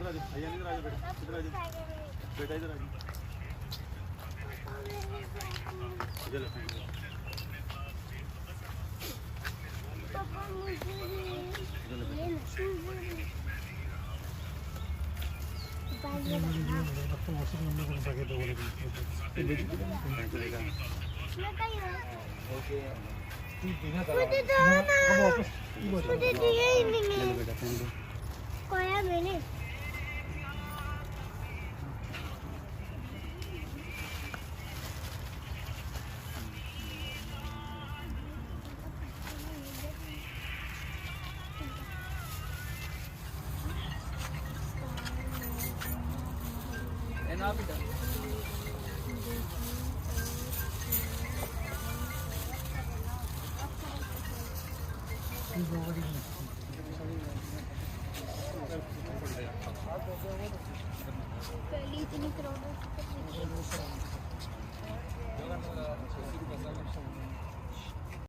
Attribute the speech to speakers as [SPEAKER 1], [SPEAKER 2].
[SPEAKER 1] आ जा भैया इधर आ जा बेटा इधर आ जा बेटा इधर आ जा इधर ले
[SPEAKER 2] पापा मुझे ये मुझे दिए ही नहीं खोया मैंने
[SPEAKER 3] ना बेटा
[SPEAKER 2] पहली इतनी क्राउड